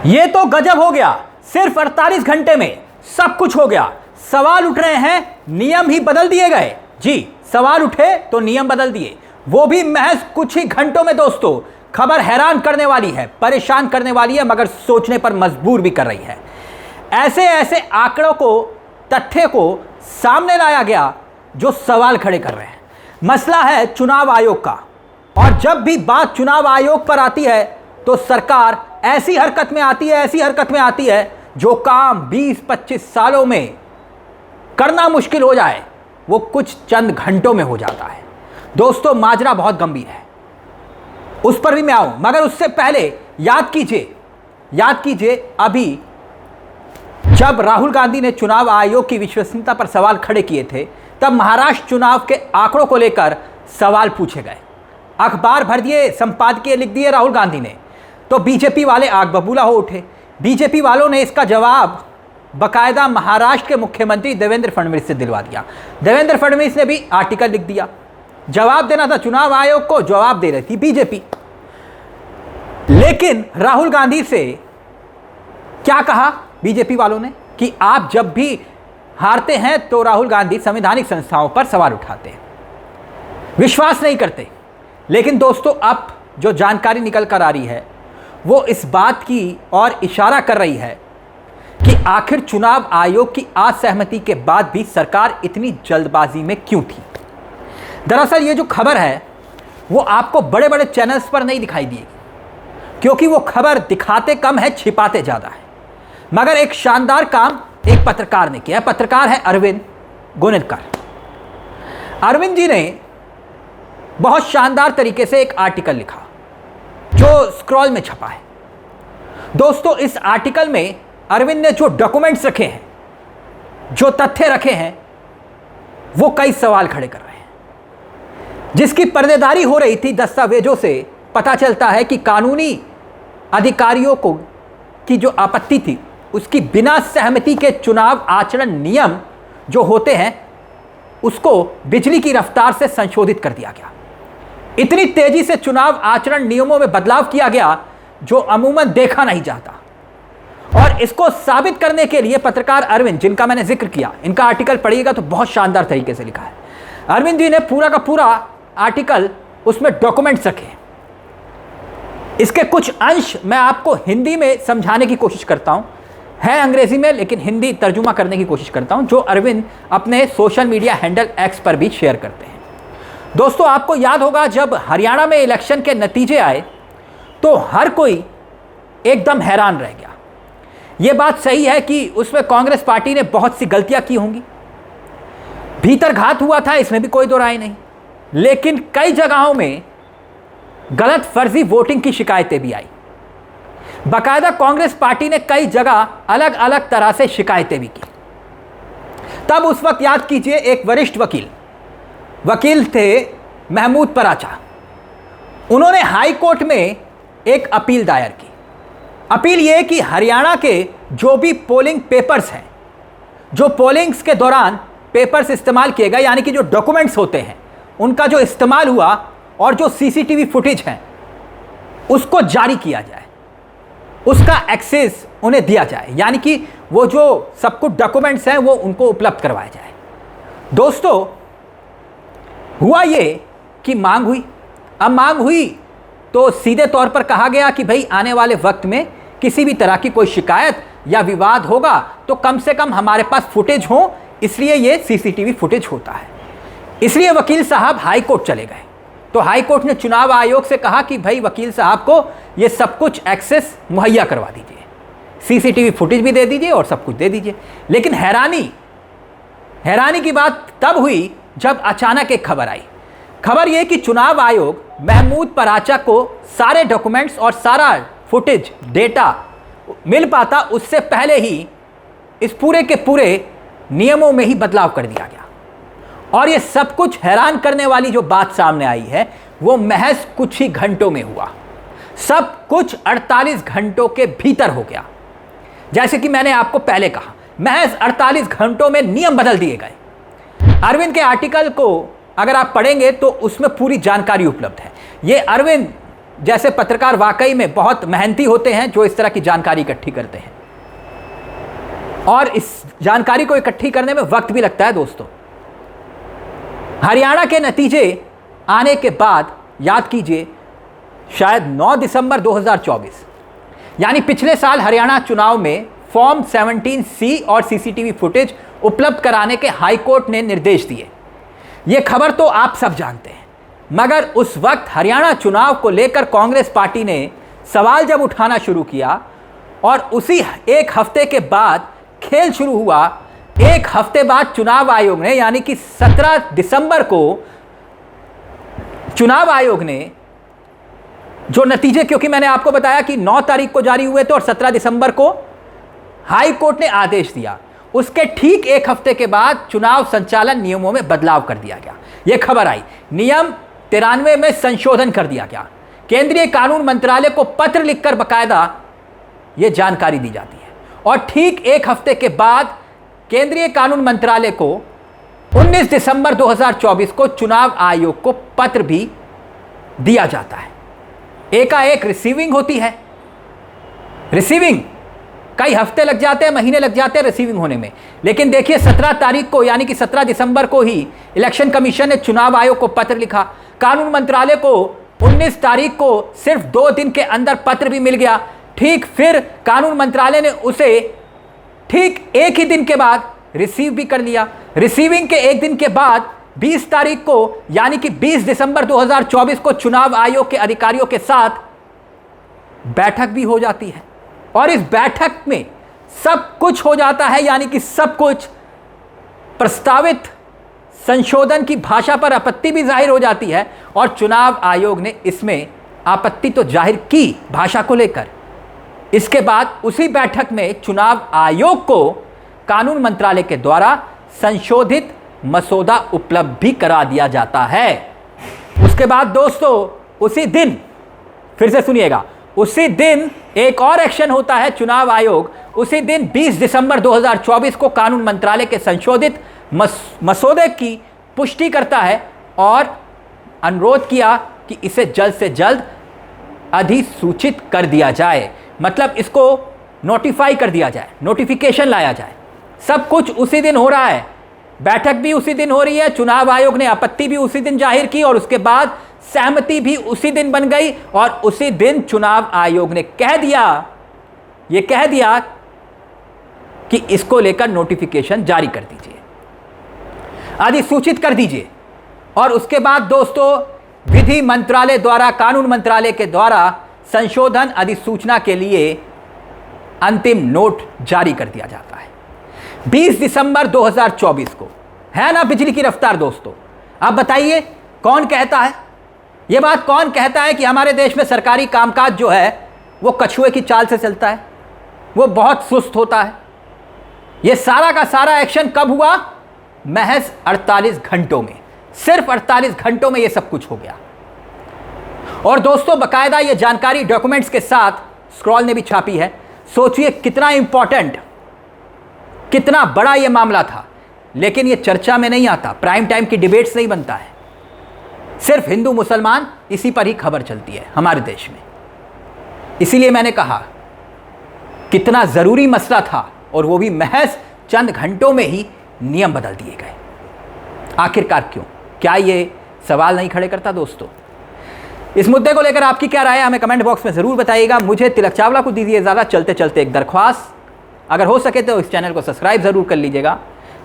ये तो गजब हो गया। सिर्फ 48 घंटे में सब कुछ हो गया। सवाल उठ रहे हैं, नियम ही बदल दिए गए। जी, सवाल उठे तो नियम बदल दिए, वो भी महज कुछ ही घंटों में। दोस्तों, खबर हैरान करने वाली है, परेशान करने वाली है, मगर सोचने पर मजबूर भी कर रही है। ऐसे ऐसे आंकड़ों को, तथ्य को सामने लाया गया जो सवाल खड़े कर रहे हैं। मसला है चुनाव आयोग का, और जब भी बात चुनाव आयोग पर आती है तो सरकार ऐसी हरकत में आती है जो काम 20-25 सालों में करना मुश्किल हो जाए, वो कुछ चंद घंटों में हो जाता है। दोस्तों, माजरा बहुत गंभीर है, उस पर भी मैं आऊं, मगर उससे पहले याद कीजिए अभी जब राहुल गांधी ने चुनाव आयोग की विश्वसनीयता पर सवाल खड़े किए थे, तब महाराष्ट्र चुनाव के आंकड़ों को लेकर सवाल पूछे गए। अखबार भर दिए, संपादकीय लिख दिए राहुल गांधी ने, तो बीजेपी वाले आग बबूला हो उठे। बीजेपी वालों ने इसका जवाब बाकायदा महाराष्ट्र के मुख्यमंत्री देवेंद्र फडणवीस से दिलवा दिया। देवेंद्र फडणवीस ने भी आर्टिकल लिख दिया। जवाब देना था चुनाव आयोग को, जवाब दे रही थी बीजेपी। लेकिन राहुल गांधी से क्या कहा बीजेपी वालों ने कि आप जब भी हारते हैं तो राहुल गांधी संवैधानिक संस्थाओं पर सवाल उठाते हैं, विश्वास नहीं करते। लेकिन दोस्तों, अब जो जानकारी निकल कर आ रही है वो इस बात की और इशारा कर रही है कि आखिर चुनाव आयोग की असहमति के बाद भी सरकार इतनी जल्दबाजी में क्यों थी। दरअसल ये जो खबर है वो आपको बड़े बड़े चैनल्स पर नहीं दिखाई देगी, क्योंकि वो खबर दिखाते कम है, छिपाते ज़्यादा है। मगर एक शानदार काम एक पत्रकार ने किया। पत्रकार है अरविंद गोनेटकर। अरविंद जी ने बहुत शानदार तरीके से एक आर्टिकल लिखा जो स्क्रॉल में छपा है। दोस्तों, इस आर्टिकल में अरविंद ने जो डॉक्यूमेंट्स रखे हैं, जो तथ्य रखे हैं, वो कई सवाल खड़े कर रहे हैं। जिसकी पर्देदारी हो रही थी दस्तावेजों से पता चलता है कि कानूनी अधिकारियों को की जो आपत्ति थी, उसकी बिना सहमति के चुनाव आचरण नियम जो होते हैं उसको बिजली की रफ्तार से संशोधित कर दिया गया। इतनी तेजी से चुनाव आचरण नियमों में बदलाव किया गया जो अमूमन देखा नहीं जाता। और इसको साबित करने के लिए पत्रकार अरविंद, जिनका मैंने जिक्र किया, इनका आर्टिकल पढ़िएगा तो बहुत शानदार तरीके से लिखा है। अरविंद जी ने पूरा का पूरा आर्टिकल, उसमें डॉक्यूमेंट्स रखे। इसके कुछ अंश मैं आपको हिंदी में समझाने की कोशिश करता हूं, है अंग्रेजी में, लेकिन हिंदी तर्जुमा करने की कोशिश करता हूं, जो अरविंद अपने सोशल मीडिया हैंडल एक्स पर भी शेयर करते हैं। दोस्तों, आपको याद होगा जब हरियाणा में इलेक्शन के नतीजे आए तो हर कोई एकदम हैरान रह गया। यह बात सही है कि उसमें कांग्रेस पार्टी ने बहुत सी गलतियां की होंगी, भीतर घात हुआ था, इसमें भी कोई दो राय नहीं। लेकिन कई जगहों में गलत फर्जी वोटिंग की शिकायतें भी आई। बाकायदा कांग्रेस पार्टी ने कई जगह अलग अलग तरह से शिकायतें भी की। तब उस वक्त याद कीजिए, एक वरिष्ठ वकील थे महमूद पराचा। उन्होंने हाई कोर्ट में एक अपील दायर की। अपील यह कि हरियाणा के जो भी पोलिंग पेपर्स हैं, जो पोलिंग्स के दौरान पेपर्स इस्तेमाल किए गए, यानी कि जो डॉक्यूमेंट्स होते हैं उनका जो इस्तेमाल हुआ, और जो सीसीटीवी फुटेज है उसको जारी किया जाए, उसका एक्सेस उन्हें दिया जाए, यानी कि वो जो सब कुछ डॉक्यूमेंट्स हैं वो उनको उपलब्ध करवाया जाए। दोस्तों, हुआ ये कि मांग हुई। अब मांग हुई तो सीधे तौर पर कहा गया कि भाई आने वाले वक्त में किसी भी तरह की कोई शिकायत या विवाद होगा तो कम से कम हमारे पास फुटेज हो, इसलिए ये सीसीटीवी फुटेज होता है। इसलिए वकील साहब हाई कोर्ट चले गए। तो हाई कोर्ट ने चुनाव आयोग से कहा कि भाई वकील साहब को ये सब कुछ एक्सेस मुहैया करवा दीजिए, सीसीटीवी फुटेज भी दे दीजिए और सब कुछ दे दीजिए। लेकिन हैरानी की बात तब हुई जब अचानक एक खबर आई। खबर यह कि चुनाव आयोग महमूद पराचा को सारे डॉक्यूमेंट्स और सारा फुटेज डेटा मिल पाता, उससे पहले ही इस पूरे के पूरे नियमों में ही बदलाव कर दिया गया। और ये सब कुछ हैरान करने वाली जो बात सामने आई है वो महज कुछ ही घंटों में हुआ। सब कुछ 48 घंटों के भीतर हो गया। जैसे कि मैंने आपको पहले कहा, महज 48 घंटों में नियम बदल दिए गए। अरविंद के आर्टिकल को अगर आप पढ़ेंगे तो उसमें पूरी जानकारी उपलब्ध है। ये अरविंद जैसे पत्रकार वाकई में बहुत मेहनती होते हैं जो इस तरह की जानकारी इकट्ठी करते हैं, और इस जानकारी को इकट्ठी करने में वक्त भी लगता है दोस्तों। हरियाणा के नतीजे आने के बाद याद कीजिए, शायद 9 दिसंबर 2024, यानी पिछले साल हरियाणा चुनाव में फॉर्म 17C और सीसीटीवी फुटेज उपलब्ध कराने के हाईकोर्ट ने निर्देश दिए। यह खबर तो आप सब जानते हैं, मगर उस वक्त हरियाणा चुनाव को लेकर कांग्रेस पार्टी ने सवाल जब उठाना शुरू किया, और उसी एक हफ्ते के बाद खेल शुरू हुआ। एक हफ्ते बाद चुनाव आयोग ने, यानी कि 17 दिसंबर को चुनाव आयोग ने जो नतीजे, क्योंकि मैंने आपको बताया कि 9 तारीख को जारी हुए थे और 17 दिसंबर को हाई कोर्ट ने आदेश दिया, उसके ठीक एक हफ्ते के बाद चुनाव संचालन नियमों में बदलाव कर दिया गया। यह खबर आई, नियम 93 में संशोधन कर दिया गया। केंद्रीय कानून मंत्रालय को पत्र लिखकर बकायदा यह जानकारी दी जाती है, और ठीक एक हफ्ते के बाद केंद्रीय कानून मंत्रालय को 19 दिसंबर 2024 को चुनाव आयोग को पत्र भी दिया जाता है। एकाएक रिसीविंग होती है। रिसीविंग कई हफ्ते लग जाते हैं, महीने लग जाते हैं रिसीविंग होने में, लेकिन देखिए 17 तारीख को, यानी कि 17 दिसंबर को ही इलेक्शन कमीशन ने चुनाव आयोग को पत्र लिखा। कानून मंत्रालय को 19 तारीख को सिर्फ 2 दिन के अंदर पत्र भी मिल गया। ठीक फिर कानून मंत्रालय ने उसे ठीक एक ही दिन के बाद रिसीव भी कर लिया। रिसीविंग के एक दिन के बाद 20 तारीख को, यानी कि 20 दिसंबर 2024 को चुनाव आयोग के अधिकारियों के साथ बैठक भी हो जाती है, और इस बैठक में सब कुछ हो जाता है, यानी कि सब कुछ। प्रस्तावित संशोधन की भाषा पर आपत्ति भी जाहिर हो जाती है, और चुनाव आयोग ने इसमें आपत्ति तो जाहिर की भाषा को लेकर। इसके बाद उसी बैठक में चुनाव आयोग को कानून मंत्रालय के द्वारा संशोधित मसौदा उपलब्ध भी करा दिया जाता है। उसके बाद दोस्तों उसी दिन, फिर से सुनिएगा, उसी दिन एक और एक्शन होता है। चुनाव आयोग उसी दिन 20 दिसंबर 2024 को कानून मंत्रालय के संशोधित मसौदे की पुष्टि करता है, और अनुरोध किया कि इसे जल्द से जल्द अधिसूचित कर दिया जाए, मतलब इसको नोटिफाई कर दिया जाए, नोटिफिकेशन लाया जाए। सब कुछ उसी दिन हो रहा है, बैठक भी उसी दिन हो रही है, चुनाव आयोग ने आपत्ति भी उसी दिन जाहिर की, और उसके बाद सहमति भी उसी दिन बन गई, और उसी दिन चुनाव आयोग ने कह दिया कि इसको लेकर नोटिफिकेशन जारी कर दीजिए, अधिसूचित कर दीजिए। और उसके बाद दोस्तों विधि मंत्रालय द्वारा, कानून मंत्रालय के द्वारा संशोधन अधिसूचना के लिए अंतिम नोट जारी कर दिया जाता है 20 दिसंबर 2024 को। है ना बिजली की रफ्तार दोस्तों। आप बताइए कौन कहता है, यह बात कौन कहता है कि हमारे देश में सरकारी कामकाज जो है वो कछुए की चाल से चलता है, वो बहुत सुस्त होता है। यह सारा का सारा एक्शन कब हुआ? महज 48 घंटों में, सिर्फ 48 घंटों में यह सब कुछ हो गया। और दोस्तों बाकायदा ये जानकारी डॉक्यूमेंट्स के साथ स्क्रॉल ने भी छापी है। सोचिए कितना इंपॉर्टेंट, कितना बड़ा ये मामला था, लेकिन ये चर्चा में नहीं आता, प्राइम टाइम की डिबेट्स नहीं बनता है, सिर्फ हिंदू मुसलमान इसी पर ही खबर चलती है हमारे देश में। इसीलिए मैंने कहा कितना ज़रूरी मसला था, और वो भी महज चंद घंटों में ही नियम बदल दिए गए। आखिरकार क्यों? क्या ये सवाल नहीं खड़े करता दोस्तों? इस मुद्दे को लेकर आपकी क्या राय है हमें कमेंट बॉक्स में ज़रूर बताइएगा। मुझे तिलक चावला को दीजिए ज़्यादा। चलते चलते एक दरख्वास्त, अगर हो सके तो इस चैनल को सब्सक्राइब ज़रूर कर लीजिएगा।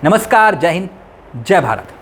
नमस्कार, जय हिंद, जय भारत।